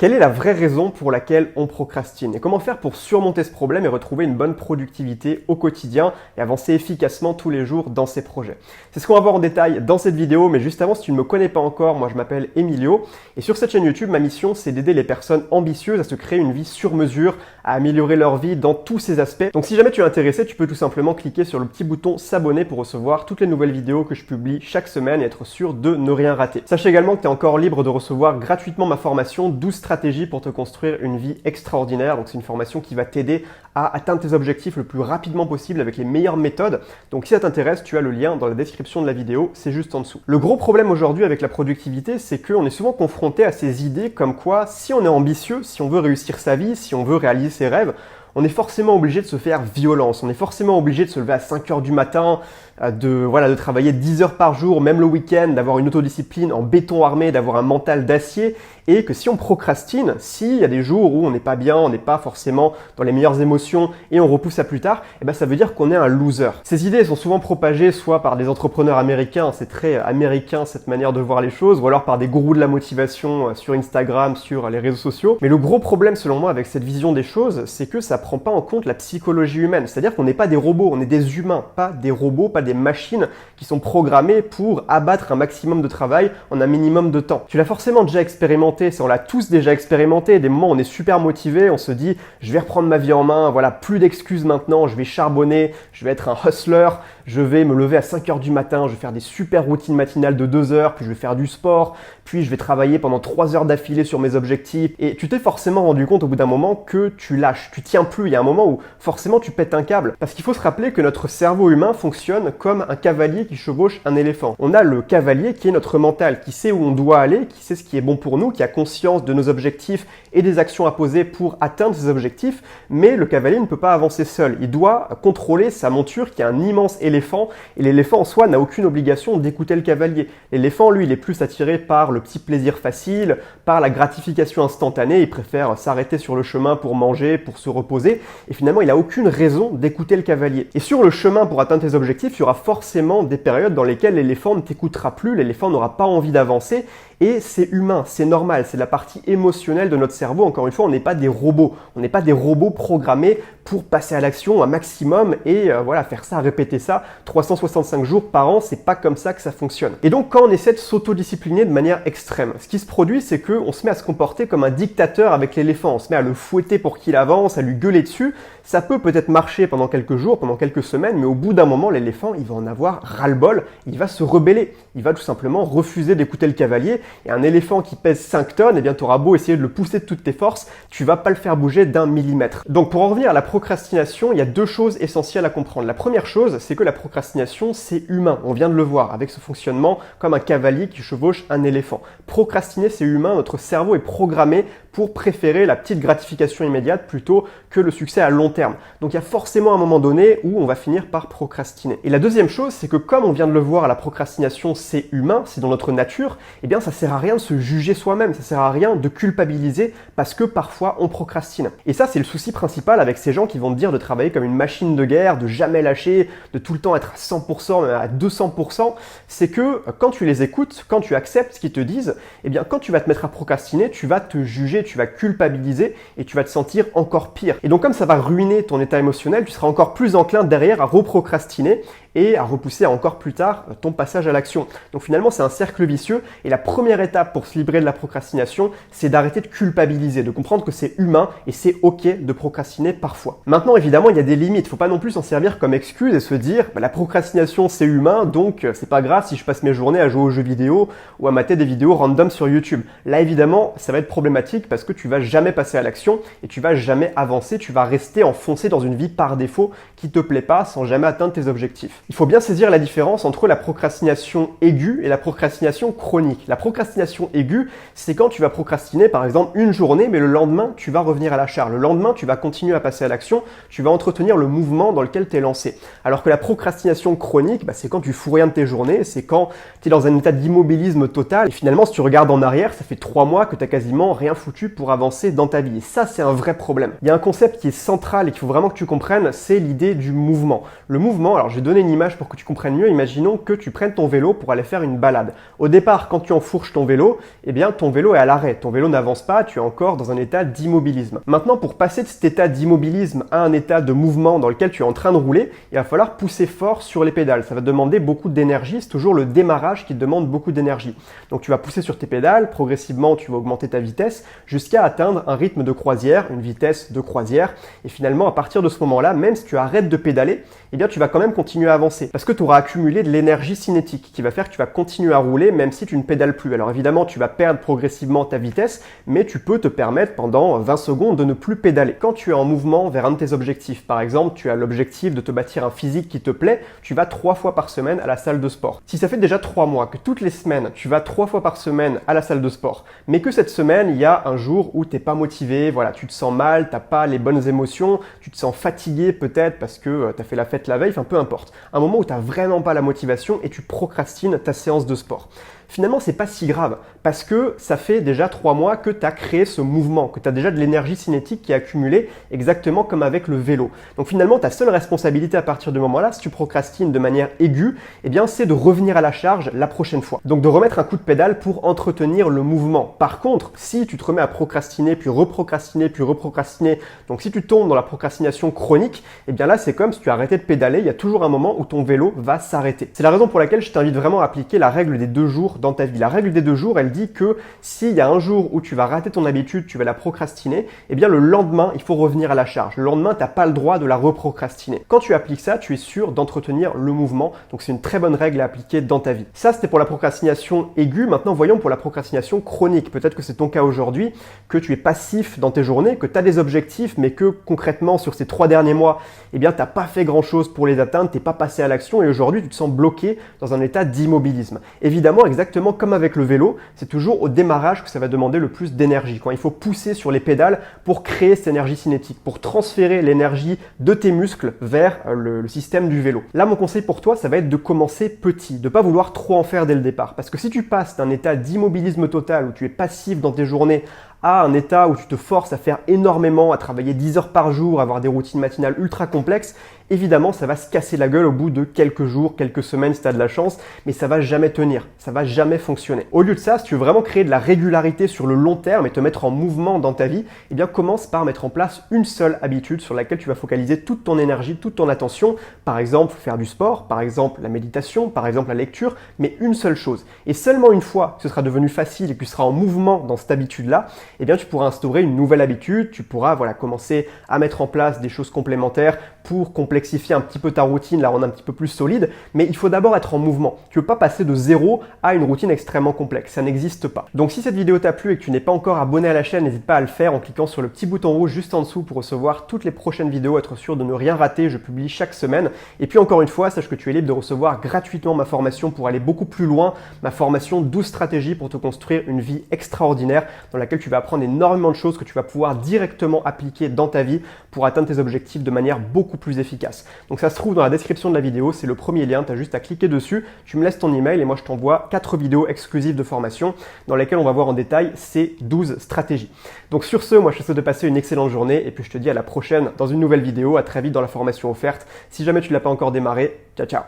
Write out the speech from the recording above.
Quelle est la vraie raison pour laquelle on procrastine? Et comment faire pour surmonter ce problème et retrouver une bonne productivité au quotidien et avancer efficacement tous les jours dans ses projets? C'est ce qu'on va voir en détail dans cette vidéo, mais juste avant, si tu ne me connais pas encore, moi je m'appelle Emilio et sur cette chaîne YouTube, ma mission c'est d'aider les personnes ambitieuses à se créer une vie sur mesure, à améliorer leur vie dans tous ses aspects. Donc si jamais tu es intéressé, tu peux tout simplement cliquer sur le petit bouton s'abonner pour recevoir toutes les nouvelles vidéos que je publie chaque semaine et être sûr de ne rien rater. Sache également que tu es encore libre de recevoir gratuitement ma formation 12 stratégies pour te construire une vie extraordinaire. Donc c'est une formation qui va t'aider à atteindre tes objectifs le plus rapidement possible avec les meilleures méthodes. Donc si ça t'intéresse, tu as le lien dans la description de la vidéo, c'est juste en dessous. Le gros problème aujourd'hui avec la productivité, c'est qu'on est souvent confronté à ces idées comme quoi si on est ambitieux, si on veut réussir sa vie, si on veut réaliser ses rêves, on est forcément obligé de se faire violence, on est forcément obligé de se lever à 5 heures du matin, de travailler 10 heures par jour, même le week-end, d'avoir une autodiscipline en béton armé, d'avoir un mental d'acier, et que si on procrastine, s'il y a des jours où on n'est pas bien, on n'est pas forcément dans les meilleures émotions et on repousse à plus tard, et ben ça veut dire qu'on est un loser. Ces idées sont souvent propagées soit par des entrepreneurs américains, c'est très américain cette manière de voir les choses, ou alors par des gourous de la motivation sur Instagram, sur les réseaux sociaux. Mais le gros problème selon moi avec cette vision des choses, c'est que ça prend pas en compte la psychologie humaine. C'est-à-dire qu'on n'est pas des robots, on est des humains, pas des robots, pas des machines qui sont programmées pour abattre un maximum de travail en un minimum de temps. Tu l'as forcément déjà expérimenté, on l'a tous déjà expérimenté, des moments où on est super motivé, on se dit je vais reprendre ma vie en main, voilà, plus d'excuses maintenant, je vais charbonner, je vais être un hustler, je vais me lever à 5 heures du matin, je vais faire des super routines matinales de 2 heures, puis je vais faire du sport, puis je vais travailler pendant 3 heures d'affilée sur mes objectifs. Et tu t'es forcément rendu compte au bout d'un moment que tu lâches, tu tiens plus. Il y a un moment où forcément tu pètes un câble. Parce qu'il faut se rappeler que notre cerveau humain fonctionne comme un cavalier qui chevauche un éléphant. On a le cavalier qui est notre mental, qui sait où on doit aller, qui sait ce qui est bon pour nous, qui a conscience de nos objectifs et des actions à poser pour atteindre ces objectifs. Mais le cavalier ne peut pas avancer seul. Il doit contrôler sa monture qui est un immense éléphant. Et l'éléphant en soi n'a aucune obligation d'écouter le cavalier. L'éléphant, lui, il est plus attiré par le petit plaisir facile, par la gratification instantanée. Il préfère s'arrêter sur le chemin pour manger, pour se reposer. Et finalement, il n'a aucune raison d'écouter le cavalier. Et sur le chemin pour atteindre tes objectifs, il y aura forcément des périodes dans lesquelles l'éléphant ne t'écoutera plus, l'éléphant n'aura pas envie d'avancer. Et c'est humain, c'est normal, c'est la partie émotionnelle de notre cerveau. Encore une fois, on n'est pas des robots. On n'est pas des robots programmés pour passer à l'action un maximum et faire ça, répéter ça 365 jours par an. C'est pas comme ça que ça fonctionne. Et donc, quand on essaie de s'autodiscipliner de manière extrême, ce qui se produit, c'est qu'on se met à se comporter comme un dictateur avec l'éléphant. On se met à le fouetter pour qu'il avance, à lui gueuler dessus. Ça peut peut-être marcher pendant quelques jours, pendant quelques semaines, mais au bout d'un moment, l'éléphant, il va en avoir ras-le-bol. Il va se rebeller. Il va tout simplement refuser d'écouter le cavalier. Et un éléphant qui pèse 5 tonnes, eh bien, tu auras beau essayer de le pousser de toutes tes forces, tu vas pas le faire bouger d'un millimètre. Donc, pour en revenir à la procrastination, il y a 2 choses essentielles à comprendre. La première chose, c'est que la procrastination, c'est humain. On vient de le voir avec ce fonctionnement comme un cavalier qui chevauche un éléphant. Procrastiner, c'est humain. Notre cerveau est programmé pour préférer la petite gratification immédiate plutôt que le succès à long terme. Donc il y a forcément un moment donné où on va finir par procrastiner. Et la deuxième chose, c'est que comme on vient de le voir, la procrastination c'est humain, c'est dans notre nature, eh bien ça sert à rien de se juger soi-même, ça sert à rien de culpabiliser parce que parfois on procrastine. Et ça c'est le souci principal avec ces gens qui vont te dire de travailler comme une machine de guerre, de jamais lâcher, de tout le temps être à 100%, même à 200%, c'est que quand tu les écoutes, quand tu acceptes ce qu'ils te disent, eh bien quand tu vas te mettre à procrastiner, tu vas te juger, tu vas culpabiliser et tu vas te sentir encore pire. Et donc comme ça va ruiner ton état émotionnel, tu seras encore plus enclin derrière à reprocrastiner et à repousser encore plus tard ton passage à l'action. Donc finalement, c'est un cercle vicieux et la première étape pour se libérer de la procrastination, c'est d'arrêter de culpabiliser, de comprendre que c'est humain et c'est ok de procrastiner parfois. Maintenant, évidemment, il y a des limites. Faut pas non plus s'en servir comme excuse et se dire la procrastination, c'est humain, donc c'est pas grave si je passe mes journées à jouer aux jeux vidéo ou à mater des vidéos random sur YouTube. Là, évidemment, ça va être problématique parce que tu vas jamais passer à l'action et tu vas jamais avancer, tu vas rester enfoncé dans une vie par défaut qui te plaît pas sans jamais atteindre tes objectifs. Il faut bien saisir la différence entre la procrastination aiguë et la procrastination chronique. La procrastination aiguë, c'est quand tu vas procrastiner par exemple une journée, mais le lendemain, tu vas revenir à la charge. Le lendemain, tu vas continuer à passer à l'action, tu vas entretenir le mouvement dans lequel tu es lancé. Alors que la procrastination chronique, c'est quand tu fous rien de tes journées, c'est quand tu es dans un état d'immobilisme total. Et finalement, si tu regardes en arrière, ça fait 3 mois que tu n'as quasiment rien foutu effectues pour avancer dans ta vie. Et ça, c'est un vrai problème. Il y a un concept qui est central et qu'il faut vraiment que tu comprennes, c'est l'idée du mouvement. Le mouvement, alors je vais donner une image pour que tu comprennes mieux. Imaginons que tu prennes ton vélo pour aller faire une balade. Au départ, quand tu enfourches ton vélo, eh bien ton vélo est à l'arrêt. Ton vélo n'avance pas, tu es encore dans un état d'immobilisme. Maintenant, pour passer de cet état d'immobilisme à un état de mouvement dans lequel tu es en train de rouler, il va falloir pousser fort sur les pédales. Ça va demander beaucoup d'énergie. C'est toujours le démarrage qui demande beaucoup d'énergie. Donc tu vas pousser sur tes pédales, progressivement tu vas augmenter ta vitesse jusqu'à atteindre un rythme de croisière, une vitesse de croisière. Et finalement, à partir de ce moment-là, même si tu arrêtes de pédaler, eh bien tu vas quand même continuer à avancer parce que tu auras accumulé de l'énergie cinétique qui va faire que tu vas continuer à rouler même si tu ne pédales plus. Alors évidemment, tu vas perdre progressivement ta vitesse, mais tu peux te permettre pendant 20 secondes de ne plus pédaler. Quand tu es en mouvement vers un de tes objectifs, par exemple, tu as l'objectif de te bâtir un physique qui te plaît, tu vas 3 fois par semaine à la salle de sport. Si ça fait déjà 3 mois que toutes les semaines, tu vas 3 fois par semaine à la salle de sport, mais que cette semaine, il y a un jour où tu n'es pas motivé, voilà, tu te sens mal, tu n'as pas les bonnes émotions, tu te sens fatigué peut-être parce que tu as fait la fête la veille, enfin peu importe. Un moment où tu n'as vraiment pas la motivation et tu procrastines ta séance de sport. Finalement, c'est pas si grave parce que ça fait déjà 3 mois que tu as créé ce mouvement, que tu as déjà de l'énergie cinétique qui est accumulée exactement comme avec le vélo. Donc finalement, ta seule responsabilité à partir du moment-là, si tu procrastines de manière aiguë, eh bien, c'est de revenir à la charge la prochaine fois. Donc de remettre un coup de pédale pour entretenir le mouvement. Par contre, si tu te remets à procrastiner, puis reprocrastiner, donc si tu tombes dans la procrastination chronique, eh bien là, c'est comme si tu arrêtais de pédaler, il y a toujours un moment où ton vélo va s'arrêter. C'est la raison pour laquelle je t'invite vraiment à appliquer la règle des 2 jours dans ta vie. La règle des 2 jours, elle dit que s'il y a un jour où tu vas rater ton habitude, tu vas la procrastiner, eh bien le lendemain, il faut revenir à la charge. Le lendemain, tu n'as pas le droit de la reprocrastiner. Quand tu appliques ça, tu es sûr d'entretenir le mouvement. Donc c'est une très bonne règle à appliquer dans ta vie. Ça, c'était pour la procrastination aiguë. Maintenant, voyons pour la procrastination chronique. Peut-être que c'est ton cas aujourd'hui, que tu es passif dans tes journées, que tu as des objectifs, mais que concrètement, sur ces 3 derniers mois, eh bien, tu n'as pas fait grand-chose pour les atteindre, tu n'es pas passé à l'action et aujourd'hui, tu te sens bloqué dans un état d'immobilisme. Évidemment, exactement comme avec le vélo, c'est toujours au démarrage que ça va demander le plus d'énergie. Quand il faut pousser sur les pédales pour créer cette énergie cinétique, pour transférer l'énergie de tes muscles vers le système du vélo. Là, mon conseil pour toi, ça va être de commencer petit, de ne pas vouloir trop en faire dès le départ. Parce que si tu passes d'un état d'immobilisme total où tu es passif dans tes journées à un état où tu te forces à faire énormément, à travailler 10 heures par jour, à avoir des routines matinales ultra complexes, évidemment, ça va se casser la gueule au bout de quelques jours, quelques semaines si tu as de la chance, mais ça va jamais tenir, ça va jamais fonctionner. Au lieu de ça, si tu veux vraiment créer de la régularité sur le long terme et te mettre en mouvement dans ta vie, eh bien commence par mettre en place une seule habitude sur laquelle tu vas focaliser toute ton énergie, toute ton attention. Par exemple, faire du sport, par exemple la méditation, par exemple la lecture, mais une seule chose. Et seulement une fois que ce sera devenu facile et que tu seras en mouvement dans cette habitude-là, eh bien tu pourras instaurer une nouvelle habitude, tu pourras commencer à mettre en place des choses complémentaires pour complexifier un petit peu ta routine, la rendre un petit peu plus solide, mais il faut d'abord être en mouvement. Tu ne peux pas passer de 0 à une routine extrêmement complexe, ça n'existe pas. Donc si cette vidéo t'a plu et que tu n'es pas encore abonné à la chaîne, n'hésite pas à le faire en cliquant sur le petit bouton rouge juste en dessous pour recevoir toutes les prochaines vidéos, être sûr de ne rien rater, je publie chaque semaine. Et puis encore une fois, sache que tu es libre de recevoir gratuitement ma formation pour aller beaucoup plus loin, ma formation 12 stratégies pour te construire une vie extraordinaire dans laquelle tu vas apprendre énormément de choses que tu vas pouvoir directement appliquer dans ta vie pour atteindre tes objectifs de manière beaucoup plus efficace. Donc ça se trouve dans la description de la vidéo, c'est le premier lien, tu as juste à cliquer dessus, tu me laisses ton email et moi je t'envoie 4 vidéos exclusives de formation dans lesquelles on va voir en détail ces 12 stratégies. Donc sur ce, moi je te souhaite de passer une excellente journée et puis je te dis à la prochaine dans une nouvelle vidéo, à très vite dans la formation offerte. Si jamais tu ne l'as pas encore démarré, ciao ciao.